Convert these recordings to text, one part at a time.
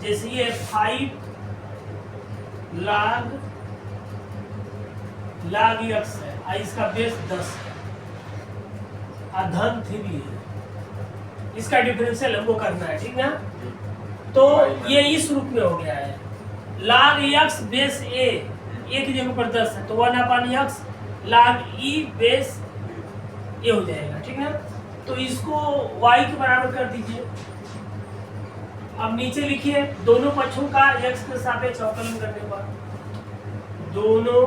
जैसे ये 5 log x है, इसका बेस 10 है, धन 3 है, इसका डिफरेंशियल हमको करना है, ठीक ना। तो ये इस रूप में हो गया है, log x बेस a की जगह पर 10 है, तो 1/x log e base a हो जाएगा, ठीक ना। तो इसको y के बराबर कर दीजिए। अब नीचे लिखिए दोनों पक्षों का x के सापेक्ष अवकलन करने पर, दोनों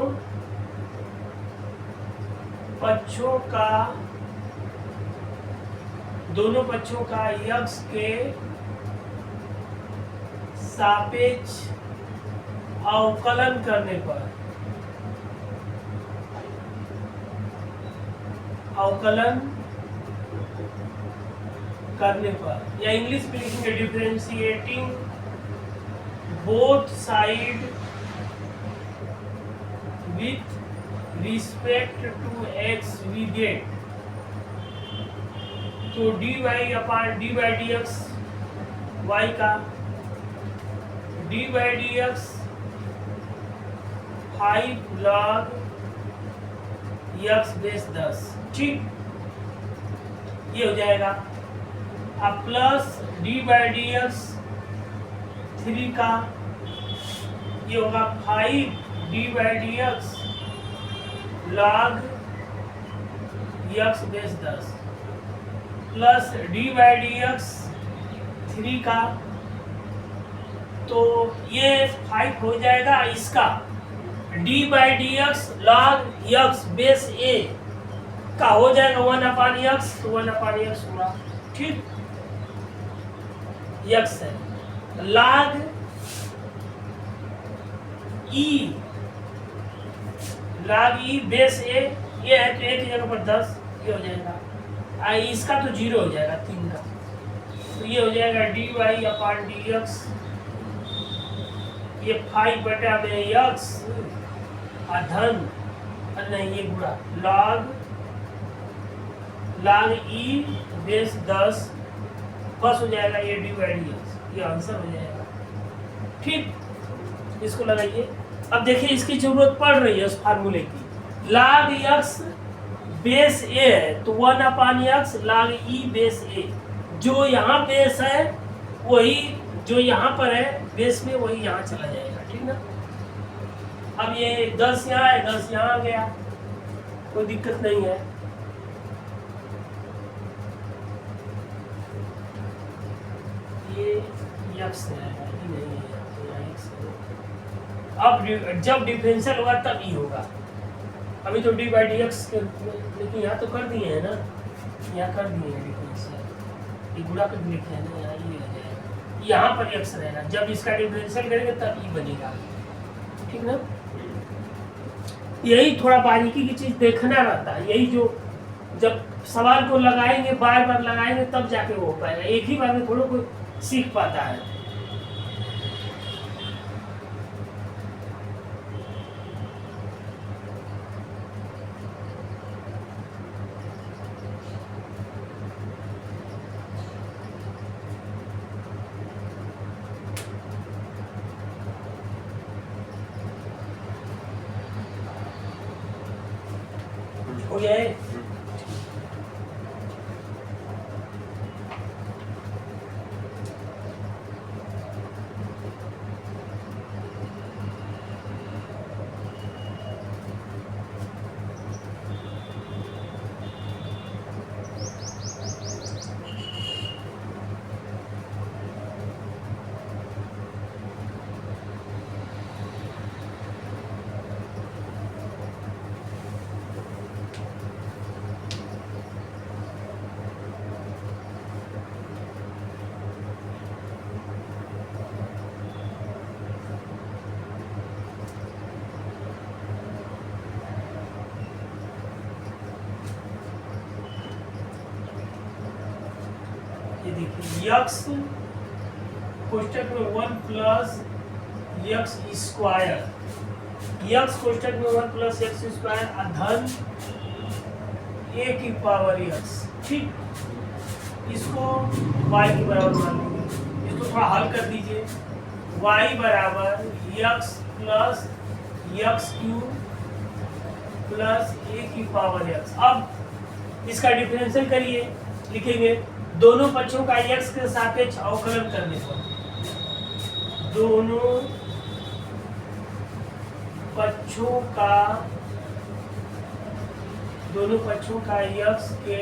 पक्षों का x के सापेक्ष अवकलन करने पर, या इंग्लिश में लिखेंगे differentiating both side with respect to x we get, तो dy/dx y का dy/dx 5 log x बेस 10, ठीक, ये हो जाएगा। अब प्लस dy/dx 3 का ये होगा 5 dy/dx log x base 10 plus dy/dx 3 का, तो ये 5 हो जाएगा, इसका dy/dx log x base a का हो जाएगा 1/x, तो 1/x हुआ, ठीक, x है log e बेस a, ये है तो a की जगह पर 10, ये हो जाएगा, इसका तो 0 हो जाएगा 3 का, तो ये हो जाएगा dy/dx, ये 5/x धन नहीं ये बुरा log e बेस 10 बस हो जाएगा, ये dy/dx, ये आंसर हो जाएगा, ठीक, इसको लगाइए। अब देखिए इसकी जरूरत पड़ रही है उस फार्मूले की, log x बेस a है तो 1/x log e base a, जो यहाँ बेस है वही जो यहाँ पर है बेस में, वही यहाँ चला जाएगा, ठीक ना। अब ये 10 यहाँ है, 10 यहाँ आ गया, कोई दिक्कत नहीं है। ये x है, नहीं है, अब जब डिफरेंशियल होगा तब ई होगा, अभी तो dy/dx लेकिन यहाँ तो कर दिए हैं ना, यहाँ कर दिए हैं डिफरेंशियल, ये गुणा कर लिखे हैं ना, यहाँ ये हो जाएगा, यहाँ पर x रहेगा, जब इसका डिफरेंशियल करेंगे तब ई बनेगा, ठीक ना। यही थोड़ा बारीकी की चीज देखना रहता है, यही जो जब सवाल को लगाएंगे बार बार लगाएंगे तब जाके वो हो पाएगा, एक ही बार में थोड़ा कोई सीख पाता है। हो गया है? ये देखिए x कोष्टक में 1 प्लस x स्क्वायर, x कोष्टक में 1 प्लस x स्क्वायर अधन a की पावर x, ठीक, इसको y के बराबर मान लेंगे, इसको थोड़ा हल कर दीजिए, y बराबर x plus X cube plus A की पावर x। अब इसका डिफरेंशियल करिए, लिखेंगे दोनों पक्षों का x के सापेक्ष अवकलन करने पर, दोनों पक्षों का x के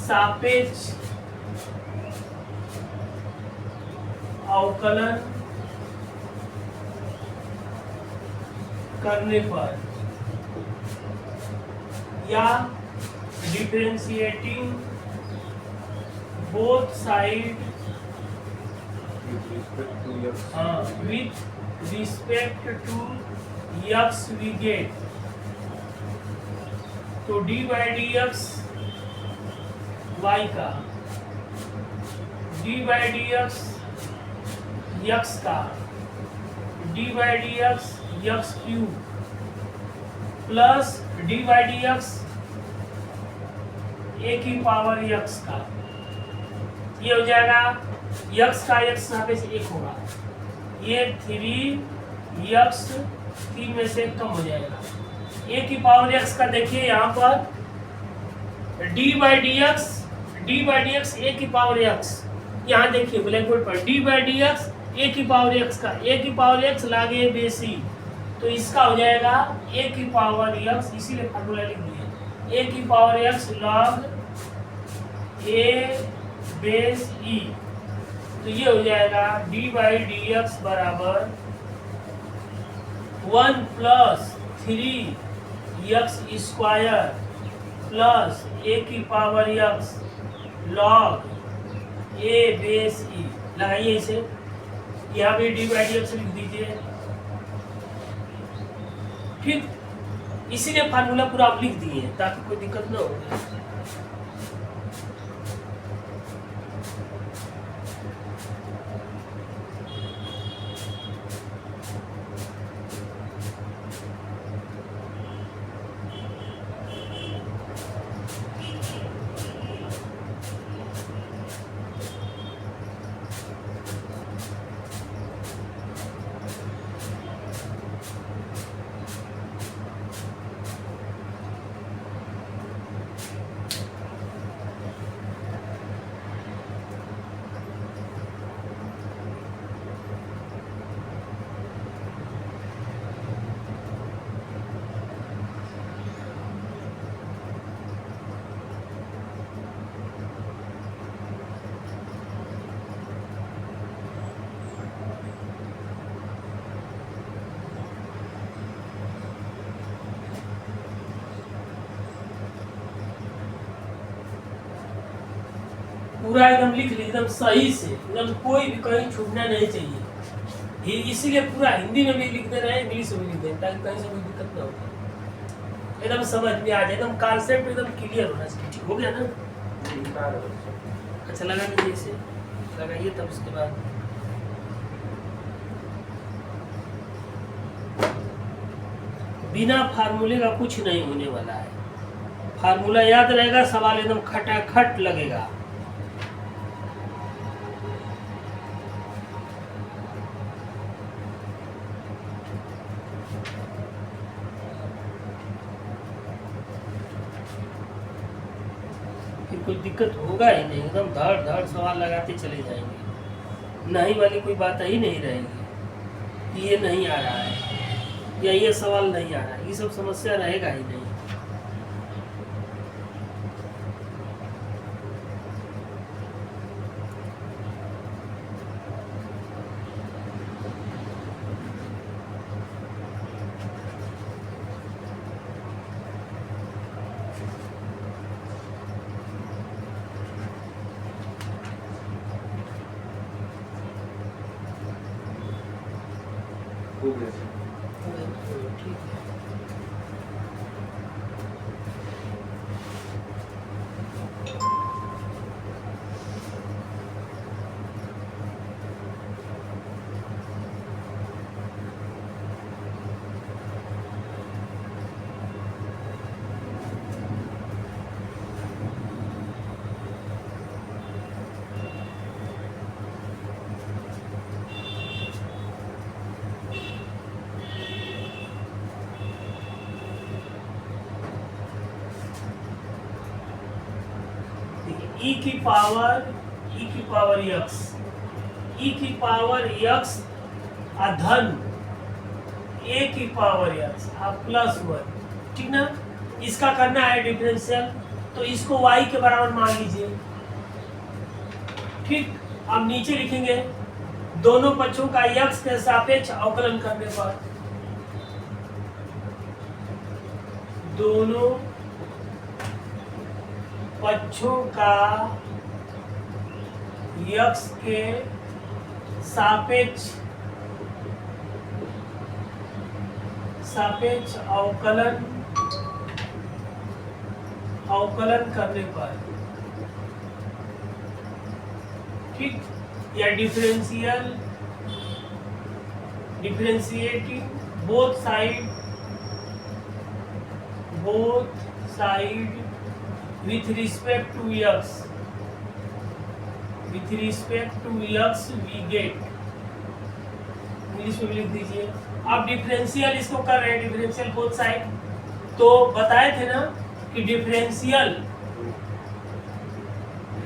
सापेक्ष अवकलन करने पर या differentiating both side with respect to x we get, तो d by dx y का, d by dx x का, d by dx x cube plus d by dx a की पावर x का, ये हो जाएगा x का x सापेक्ष एक होगा, ये 3x 3 में से कम हो जाएगा, a की पावर x का देखिए यहाँ पर d by dx a की पावर x, यहाँ देखिए ब्लैक बोर्ड पर d by dx a की पावर x का, a की पावर x लागे बेसी, तो इसका हो जाएगा a की पावर x, इसीलिए फार्मूला लिख दिए a की power x log a base e, तो ये हो जाएगा d by dx बराबर 1 plus 3x square plus a की power x log a base e। लगाइए इसे, यहाँ पे d by dx लिख दीजिए, ठीक, इसीलिए फार्मूला पूरा आप लिख दिए ताकि कोई दिक्कत ना हो। पूरा एकदम लिख लीजिए, एकदम सही से, एकदम कोई भी कहीं छूटना नहीं चाहिए, इसीलिए पूरा हिंदी में भी लिख दे रहे हैं, इंग्लिश में भी लिख दे रहे हैं, ताकि कहीं से कोई दिक्कत ना हो, एकदम समझ में आ जाए, एकदम कॉन्सेप्ट एकदम क्लियर होना चाहिए। ठीक हो गया ना? अच्छा लगा लीजिए, इसे लगाइए, तब उसके बाद बिना फार्मूले का कुछ नहीं होने वाला है, फार्मूला याद रहेगा, सवाल एकदम खटाखट लगेगा। कोई दिक्कत होगा ही नहीं, एकदम धड़ धड़ सवाल लगाते चले जाएंगे, नहीं वाली कोई बात ही नहीं रहेगी कि ये नहीं आ रहा है या ये सवाल नहीं आ रहा है, ये सब समस्या रहेगा ही नहीं। ई की पावर यक्स, ई की पावर यक्स धन ए की पावर यक्स प्लस 1, ठीक ना। इसका करना है डिफरेंशियल, तो इसको y के बराबर मान लीजिए, ठीक। अब नीचे लिखेंगे दोनों पक्षों का x के सापेक्ष अवकलन करने पर, दोनों पक्षों का x के सापेक्ष अवकलन करने पर, ठीक, या differentiating both side with respect to x we get, English में लिख दीजिए। अब डिफरेंशियल इसको कर रहे हैं, डिफरेंशियल बोथ साइड, तो बताए थे ना कि डिफरेंशियल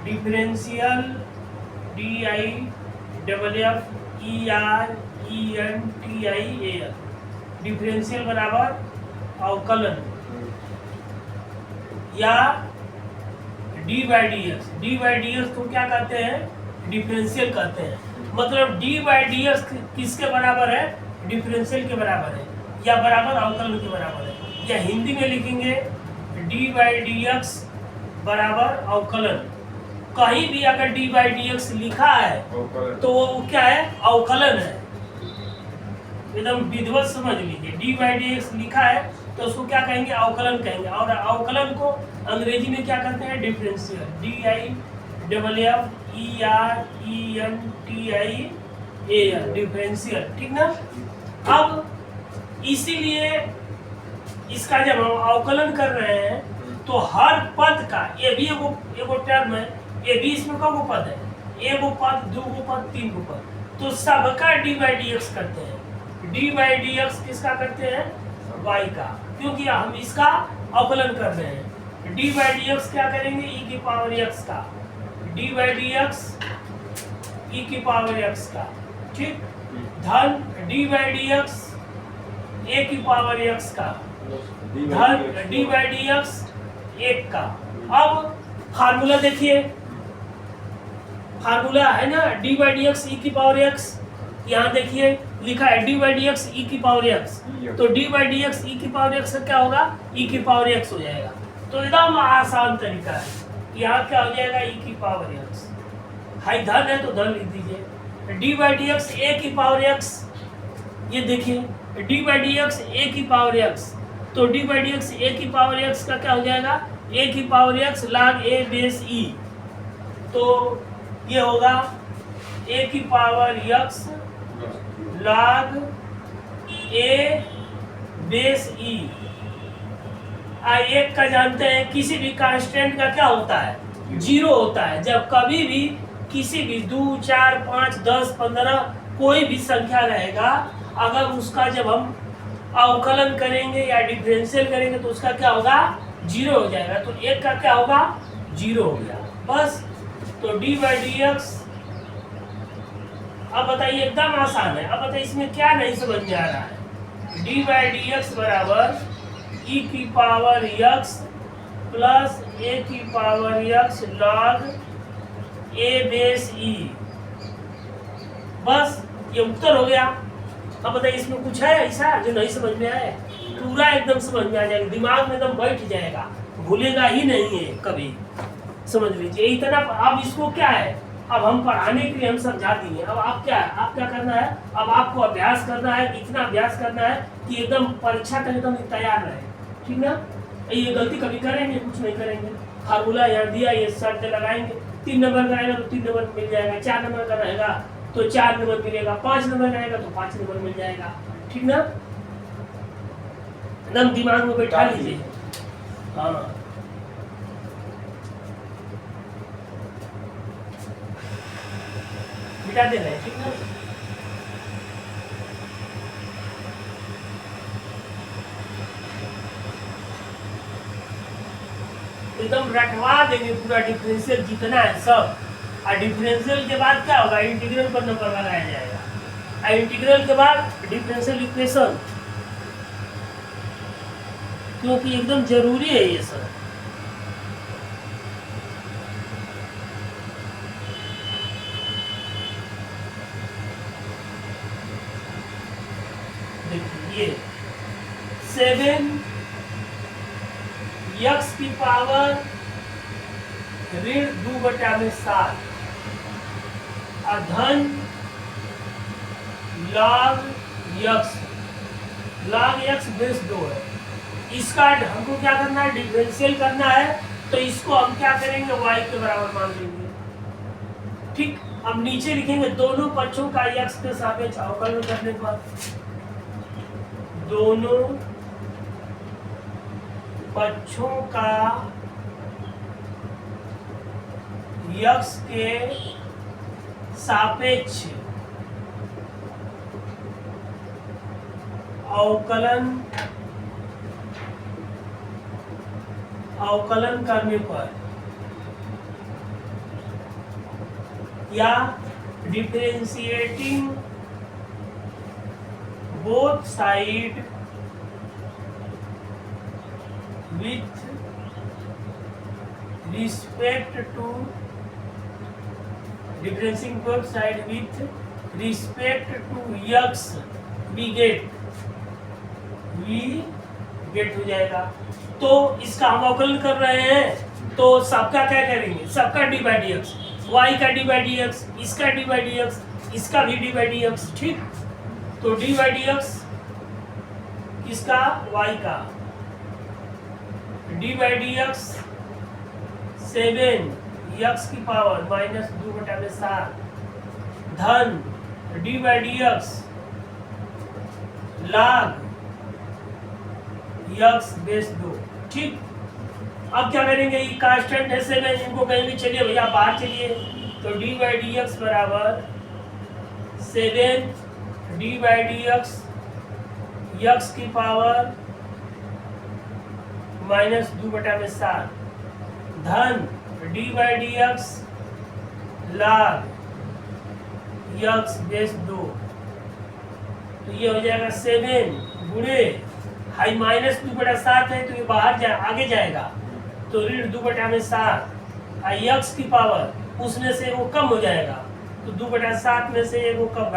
DIFFERENTIAL, डिफरेंशियल बराबर अवकलन, या डी बाई डी एक्स को क्या कहते हैं, डिफरेंशियल कहते हैं। मतलब डी बाई डी एक्स किसके बराबर है, डिफरेंशियल के बराबर है, या बराबर अवकलन के बराबर है, या हिंदी में लिखेंगे डी बाई डी एक्स बराबर अवकलन। कहीं भी अगर डी बाई डी एक्स लिखा है तो वो क्या है, अवकलन है, एकदम विधिवत समझ लीजिए। डी बाई डी एक्स लिखा है तो उसको क्या कहेंगे, अवकलन कहेंगे, और अवकलन को अंग्रेजी में क्या कहते हैं, डिफरेंशियल, DIFFERENTIAL, डिफरेंशियल, ठीक ना। अब इसीलिए इसका जब हम अवकलन कर रहे हैं तो हर पद का, ये भी एगो टर्म है, ये भी इसमें कौन पद है, एगो पद, दो पद, तीन पद, तो सबका डी बाई डी एक्स करते हैं। डी बाई डी एक्स किसका करते हैं, y का, क्योंकि हम इसका अवकलन कर रहे हैं। डी बाई डी एक्स क्या करेंगे, ई की पावर एक्स का, डी बाई डी एक्स ई की पावर एक्स का, ठीक, धन डी बाई डी एक्स ए की पावर एक्स का, धन डी बाई डी एक्स 1 का। अब फार्मूला देखिए, फार्मूला है ना डी बाई डी एक्स ई की पावर एक्स, यहाँ देखिए लिखा है डी बाई डी एक्स ई की पावर एक्स, तो डी बाई डी एक्स ई की पावर एक्स क्या होगा, ई की पावर एक्स हो जाएगा। तो एकदम आसान तरीका है, यहाँ क्या हो जाएगा, ई की पावर एक्स, हाई धन है तो धन लिख दीजिए, डी बाई डी एक्स ए की पावर एक्स, ये देखिए डी बाई डी एक्स ए की पावर एक्स, तो डी बाई डी एक्स ए की पावर एक्स का क्या हो जाएगा, ए की पावर एक्स log ए बेस ई, तो ये होगा ए की पावर एक्स log ए बेस ई। एक का जानते हैं किसी भी कांस्टेंट का क्या होता है, 0 होता है। जब कभी भी किसी भी 2, 4, 5, 10, 15 कोई भी संख्या रहेगा, अगर उसका जब हम अवकलन करेंगे या डिफरेंशियल करेंगे तो उसका क्या होगा, 0 हो जाएगा। तो एक का क्या होगा, 0 हो गया बस। तो डी बाई डी एक्स, अब बताइए एकदम आसान है। अब बताइए इसमें क्या नहीं समझ में आ रहा है, डी बाई डी एक्स बराबर ई की पावर एक्स प्लस ए की पावर एक्स log ए बेस ई, बस ये उत्तर हो गया। अब बताइए इसमें कुछ है ऐसा जो नहीं समझ में आए, पूरा एकदम समझ में आ जाएगा, दिमाग में एकदम बैठ जाएगा, भूलेगा ही नहीं है कभी, समझ लीजिए इतना। अब इसको क्या है, अब हम पढ़ाने के लिए हम समझा दिए, अब आप क्या करना है, अब आपको अभ्यास करना है, इतना अभ्यास करना है कि एकदम परीक्षा तक एकदम तैयार रहे, ठीक ना। ये गलती कभी करेंगे, कुछ नहीं करेंगे, फार्मूला यहाँ दिया, ये शर्त लगाएंगे, 3 नंबर का रहेगा तो 3 नंबर मिल जाएगा, 4 नंबर का रहेगा तो 4 नंबर मिलेगा, 5 नंबर का रहेगा तो 5 नंबर मिल जाएगा, ठीक ना। एकदम दिमाग में बैठा लीजिए। हाँ मिटा दे रहे हैं, ठीक ना। एकदम रटवा देंगे पूरा डिफरेंशियल जितना है सब। और डिफरेंशियल के बाद क्या होगा, इंटीग्रल पर नंबर लगाया जाएगा, और इंटीग्रल के बाद डिफरेंशियल इक्वेशन, क्योंकि एकदम जरूरी है ये सब। देखिए ये 7 x की पावर ऋण 2/7 और धन log x बेस 2 है। इसका हमको क्या करना है, डिफरेंशियल करना है, तो इसको हम क्या करेंगे, y के बराबर मान लेंगे। ठीक, अब नीचे लिखेंगे दोनों पक्षों का x के सापेक्ष अवकलन करने पर, दोनों पक्षों का x के सापेक्ष अवकलन करने पर, या differentiating both side with respect to differentiating both side with respect to x we get हो जाएगा। तो इसका हम अवकलन कर रहे हैं, तो सबका क्या करेंगे, सबका d by d x, y का डी बाई डी एक्स, इसका डी बाई डी एक्स, इसका भी डी बाई डी एक्स। ठीक, तो डी बाई डी एक्स किसका, वाई का, d by d x 7 x की पावर -2/7 धन d by d x log x base 2। ठीक, अब क्या करेंगे, ये कांस्टेंट है 7, इनको कहीं भी चलिए भैया बाहर चलिए, तो डी बाई डी एक्स बराबर 7 D by d x x की पावर -2/7 धन d by d x log x base 2। तो ये हो जाएगा 7 गुणे हाई -2/7 है, तो ये बाहर आगे जाएगा, तो ऋण 2/7 x की पावर उसमें से वो कम हो जाएगा, तो 2/7 में से वो कम